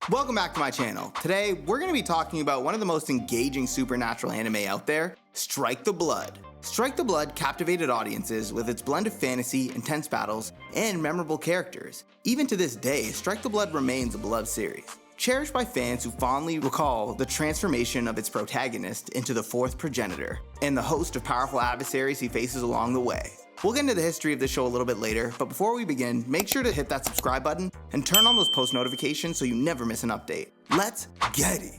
Welcome back to my channel. Today, we're going to be talking about one of the most engaging supernatural anime out there, Strike the Blood. Strike the Blood captivated audiences with its blend of fantasy, intense battles, and memorable characters. Even to this day, Strike the Blood remains a beloved series, cherished by fans who fondly recall the transformation of its protagonist into the fourth progenitor, and the host of powerful adversaries he faces along the way. We'll get into the history of this show a little bit later, but before we begin, make sure to hit that subscribe button and turn on those post notifications so you never miss an update. Let's get it!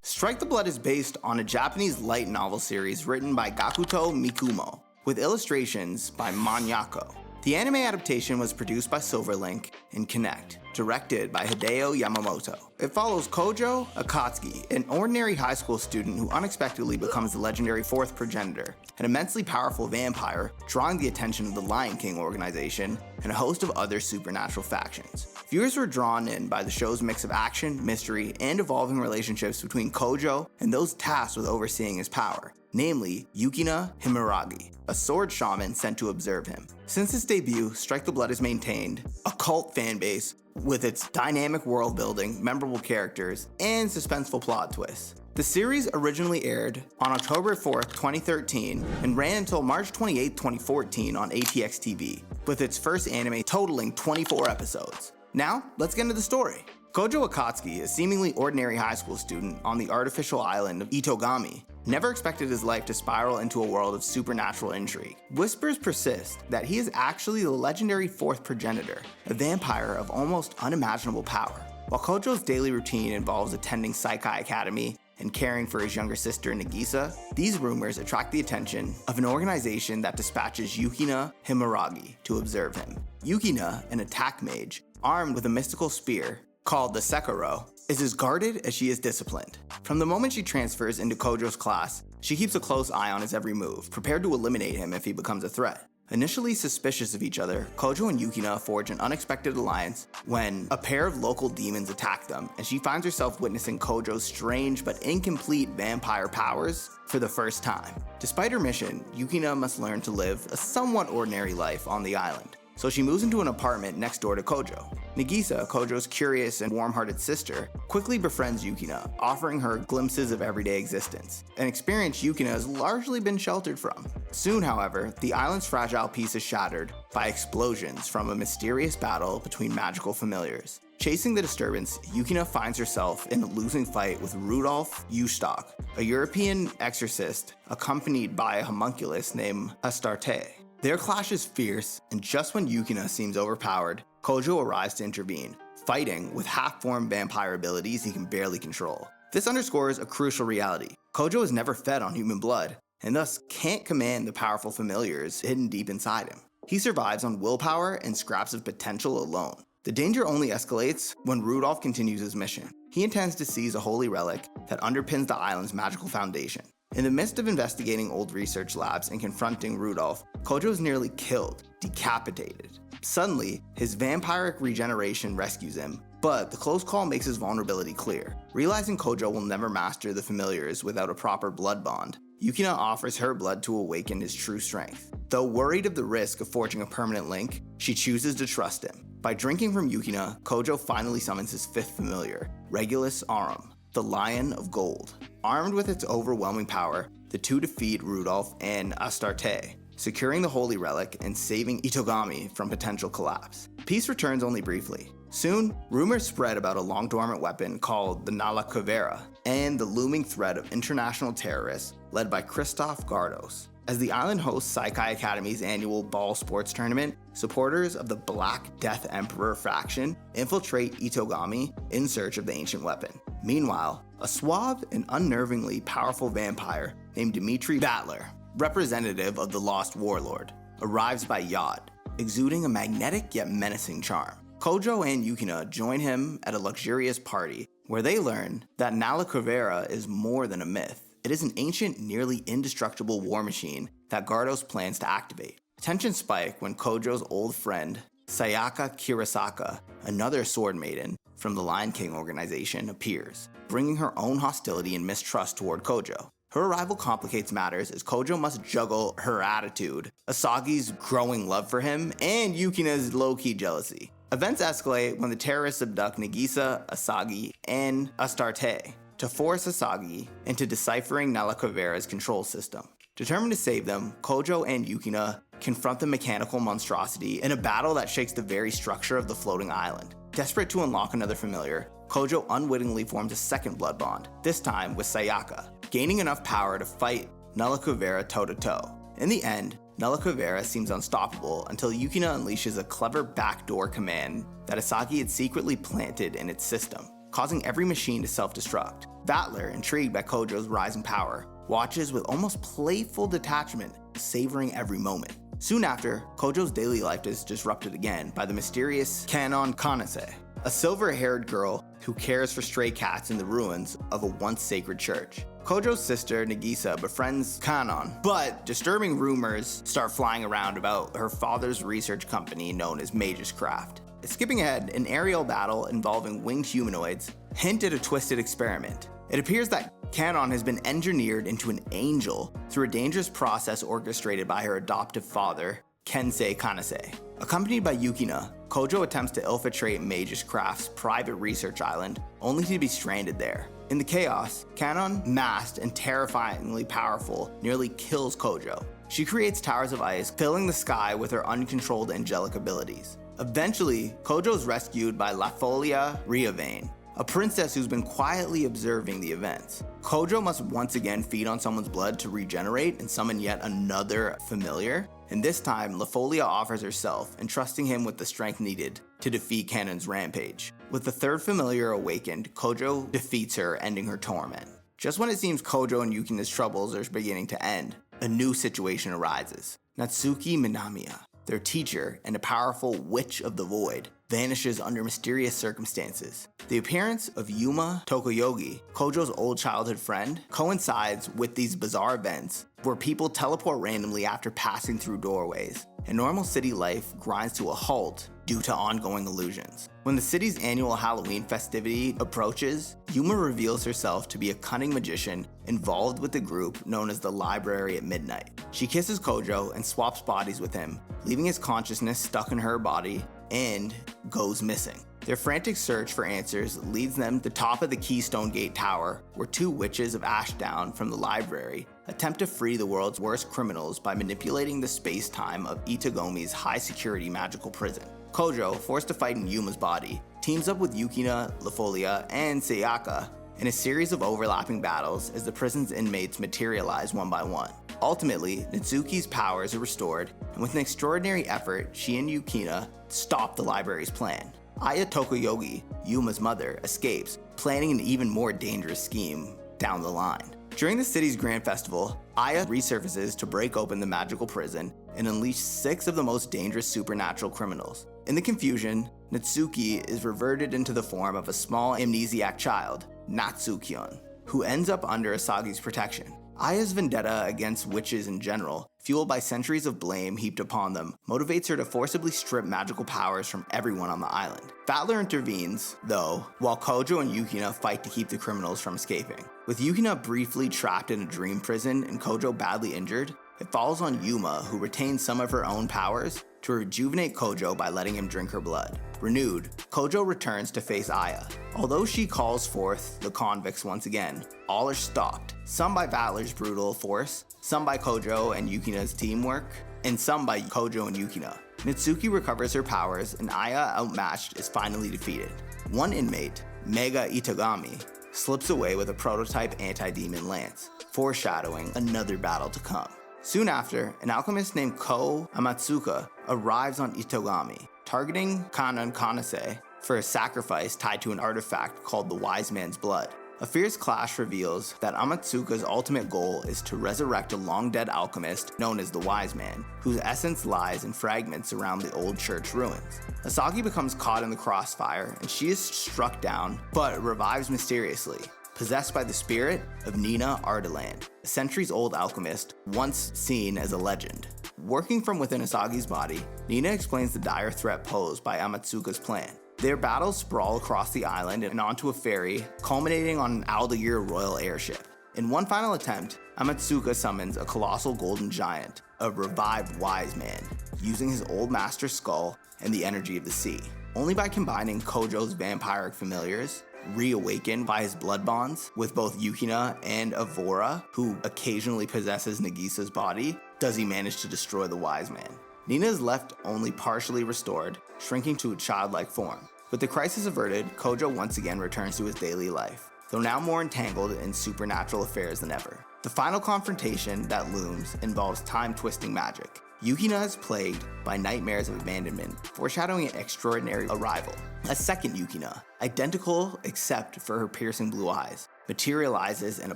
Strike the Blood is based on a Japanese light novel series written by Gakuto Mikumo, with illustrations by Manyako. The anime adaptation was produced by Silverlink and Connect, directed by Hideo Yamamoto. It follows Kojo Akatsuki, an ordinary high school student who unexpectedly becomes the legendary fourth progenitor, an immensely powerful vampire drawing the attention of the Lion King organization and a host of other supernatural factions. Viewers were drawn in by the show's mix of action, mystery, and evolving relationships between Kojo and those tasked with overseeing his power, namely Yukina Himuragi, a sword shaman sent to observe him. Since its debut, Strike the Blood has maintained a cult fan base with its dynamic world building, memorable characters, and suspenseful plot twists. The series originally aired on October 4th, 2013 and ran until March 28, 2014 on ATX TV, with its first anime totaling 24 episodes. Now, let's get into the story. Kojo Akatsuki, a seemingly ordinary high school student on the artificial island of Itogami, never expected his life to spiral into a world of supernatural intrigue. Whispers persist that he is actually the legendary fourth progenitor, a vampire of almost unimaginable power. While Kojo's daily routine involves attending Saikai Academy and caring for his younger sister Nagisa, these rumors attract the attention of an organization that dispatches Yukina Himuragi to observe him. Yukina, an attack mage, armed with a mystical spear called the Sekiro, is as guarded as she is disciplined. From the moment she transfers into Kojo's class, she keeps a close eye on his every move, prepared to eliminate him if he becomes a threat. Initially suspicious of each other, Kojo and Yukina forge an unexpected alliance when a pair of local demons attack them, and she finds herself witnessing Kojo's strange but incomplete vampire powers for the first time. Despite her mission, Yukina must learn to live a somewhat ordinary life on the island, so she moves into an apartment next door to Kojo. Nagisa, Kojo's curious and warm-hearted sister, quickly befriends Yukina, offering her glimpses of everyday existence, an experience Yukina has largely been sheltered from. Soon, however, the island's fragile peace is shattered by explosions from a mysterious battle between magical familiars. Chasing the disturbance, Yukina finds herself in a losing fight with Rudolf Eustock, a European exorcist accompanied by a homunculus named Astarte. Their clash is fierce, and just when Yukina seems overpowered, Kojo arrives to intervene, fighting with half-formed vampire abilities he can barely control. This underscores a crucial reality. Kojo is never fed on human blood, and thus can't command the powerful familiars hidden deep inside him. He survives on willpower and scraps of potential alone. The danger only escalates when Rudolph continues his mission. He intends to seize a holy relic that underpins the island's magical foundation. In the midst of investigating old research labs and confronting Rudolph, Kojo is nearly killed, decapitated. Suddenly, his vampiric regeneration rescues him, but the close call makes his vulnerability clear. Realizing Kojo will never master the familiars without a proper blood bond, Yukina offers her blood to awaken his true strength. Though worried of the risk of forging a permanent link, she chooses to trust him. By drinking from Yukina, Kojo finally summons his fifth familiar, Regulus Aurum, the Lion of Gold. Armed with its overwhelming power, the two defeat Rudolph and Astarte, securing the holy relic and saving Itogami from potential collapse. Peace returns only briefly. Soon, rumors spread about a long-dormant weapon called the Nalaka and the looming threat of international terrorists led by Christoph Gardos. As the island hosts Saikai Academy's annual ball sports tournament, supporters of the Black Death Emperor faction infiltrate Itogami in search of the ancient weapon. Meanwhile, a suave and unnervingly powerful vampire named Dmitri Battler, representative of the Lost Warlord, arrives by yacht, exuding a magnetic yet menacing charm. Kojo and Yukina join him at a luxurious party where they learn that Nalaka is more than a myth. It is an ancient, nearly indestructible war machine that Gardos plans to activate. Tensions spike when Kojo's old friend, Sayaka Kirasaka, another sword maiden from the Lion King organization, appears, bringing her own hostility and mistrust toward Kojo. Her arrival complicates matters as Kojo must juggle her attitude, Asagi's growing love for him, and Yukina's low-key jealousy. Events escalate when the terrorists abduct Nagisa, Asagi, and Astarte to force Asagi into deciphering Nalaka control system. Determined to save them, Kojo and Yukina confront the mechanical monstrosity in a battle that shakes the very structure of the floating island. Desperate to unlock another familiar, Kojo unwittingly forms a second blood bond, this time with Sayaka, gaining enough power to fight Nalaka toe-to-toe. In the end, Nalaka seems unstoppable until Yukina unleashes a clever backdoor command that Asagi had secretly planted in its system, causing every machine to self-destruct. Vatler, intrigued by Kojo's rise in power, watches with almost playful detachment, savoring every moment. Soon after, Kojo's daily life is disrupted again by the mysterious Kanon Kanase, a silver-haired girl who cares for stray cats in the ruins of a once sacred church. Kojo's sister, Nagisa, befriends Kanon, but disturbing rumors start flying around about her father's research company known as Mage's Craft. Skipping ahead, an aerial battle involving winged humanoids hint at a twisted experiment. It appears that Kanon has been engineered into an angel through a dangerous process orchestrated by her adoptive father, Kensei Kanase. Accompanied by Yukina, Kojo attempts to infiltrate Mage's Craft's private research island, only to be stranded there. In the chaos, Kanon, masked and terrifyingly powerful, nearly kills Kojo. She creates towers of ice, filling the sky with her uncontrolled angelic abilities. Eventually, Kojo is rescued by Lafolia Riavane, a princess who's been quietly observing the events. Kojo must once again feed on someone's blood to regenerate and summon yet another familiar, and this time Lafolia offers herself, entrusting him with the strength needed to defeat Kanon's rampage. With the third familiar awakened, Kojo defeats her, ending her torment. Just when it seems Kojo and Yukina's troubles are beginning to end, a new situation arises. Natsuki Minamiya, their teacher and a powerful witch of the void, vanishes under mysterious circumstances. The appearance of Yuma Tokoyogi, Kojo's old childhood friend, coincides with these bizarre events where people teleport randomly after passing through doorways, and normal city life grinds to a halt due to ongoing illusions. When the city's annual Halloween festivity approaches, Yuma reveals herself to be a cunning magician involved with the group known as the Library at Midnight. She kisses Kojo and swaps bodies with him, leaving his consciousness stuck in her body, and goes missing. Their frantic search for answers leads them to the top of the Keystone Gate Tower, where two witches of Ashdown from the library attempt to free the world's worst criminals by manipulating the space-time of Itagomi's high-security magical prison. Kojo, forced to fight in Yuma's body, teams up with Yukina, Lafolia, and Sayaka in a series of overlapping battles as the prison's inmates materialize one by one. Ultimately, Natsuki's powers are restored, and with an extraordinary effort, she and Yukina stop the library's plan. Aya Tokoyogi, Yuma's mother, escapes, planning an even more dangerous scheme down the line. During the city's grand festival, Aya resurfaces to break open the magical prison and unleash 6 of the most dangerous supernatural criminals. In the confusion, Natsuki is reverted into the form of a small amnesiac child, Natsukyon, who ends up under Asagi's protection. Aya's vendetta against witches in general, fueled by centuries of blame heaped upon them, motivates her to forcibly strip magical powers from everyone on the island. Vatler intervenes, though, while Kojo and Yukina fight to keep the criminals from escaping. With Yukina briefly trapped in a dream prison and Kojo badly injured, it falls on Yuma, who retains some of her own powers, to rejuvenate Kojo by letting him drink her blood. Renewed, Kojo returns to face Aya. Although she calls forth the convicts once again, all are stopped, some by Vatler's brutal force, some by Kojo and Yukina's teamwork, and some by Kojo and Yukina. Natsuki recovers her powers, and Aya, outmatched, is finally defeated. One inmate, Mega Itagami, slips away with a prototype anti-demon lance, foreshadowing another battle to come. Soon after, an alchemist named Ko Amatsuka arrives on Itogami, targeting Kanon Kanase for a sacrifice tied to an artifact called the Wise Man's Blood. A fierce clash reveals that Amatsuka's ultimate goal is to resurrect a long-dead alchemist known as the Wise Man, whose essence lies in fragments around the old church ruins. Asagi becomes caught in the crossfire, and she is struck down, but revives mysteriously, possessed by the spirit of Nina Ardaland, a centuries-old alchemist once seen as a legend. Working from within Asagi's body, Nina explains the dire threat posed by Amatsuka's plan. Their battles sprawl across the island and onto a ferry, culminating on an Aldair royal airship. In one final attempt, Amatsuka summons a colossal golden giant, a revived wise man, using his old master's skull and the energy of the sea. Only by combining Kojo's vampiric familiars, reawakened by his blood bonds with both Yukina and Avora, who occasionally possesses Nagisa's body, does he manage to destroy the wise man. Nina is left only partially restored, shrinking to a childlike form. With the crisis averted, Kojo once again returns to his daily life, though now more entangled in supernatural affairs than ever. The final confrontation that looms involves time-twisting magic. Yukina is plagued by nightmares of abandonment, foreshadowing an extraordinary arrival. A second Yukina, identical except for her piercing blue eyes, materializes in a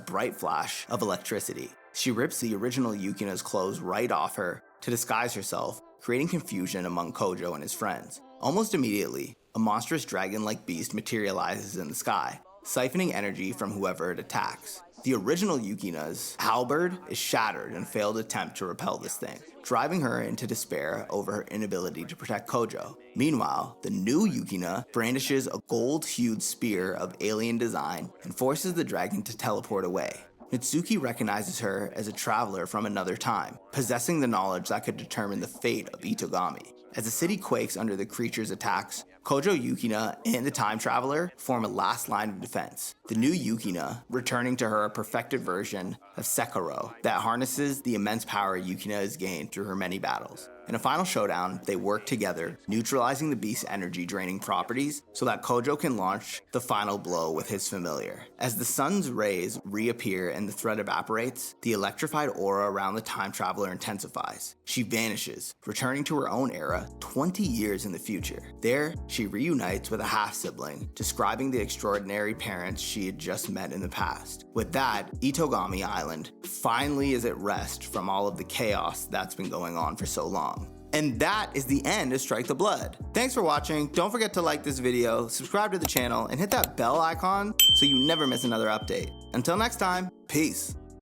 bright flash of electricity. She rips the original Yukina's clothes right off her to disguise herself, creating confusion among Kojo and his friends. Almost immediately, a monstrous dragon-like beast materializes in the sky, siphoning energy from whoever it attacks. The original Yukina's halberd is shattered in a failed attempt to repel this thing, driving her into despair over her inability to protect Kojo. Meanwhile, the new Yukina brandishes a gold-hued spear of alien design and forces the dragon to teleport away. Mitsuki recognizes her as a traveler from another time, possessing the knowledge that could determine the fate of Itogami. As the city quakes under the creature's attacks, Kojo, Yukina, and the time traveler form a last line of defense. The new Yukina returning to her a perfected version of Sekiro that harnesses the immense power Yukina has gained through her many battles. In a final showdown, they work together, neutralizing the beast's energy-draining properties so that Kojo can launch the final blow with his familiar. As the sun's rays reappear and the threat evaporates, the electrified aura around the time traveler intensifies. She vanishes, returning to her own era 20 years in the future. There, she reunites with a half-sibling, describing the extraordinary parents she had just met in the past. With that, Itogami Island finally is at rest from all of the chaos that's been going on for so long. And that is the end of Strike the Blood. Thanks for watching. Don't forget to like this video, subscribe to the channel, and hit that bell icon so you never miss another update. Until next time, peace.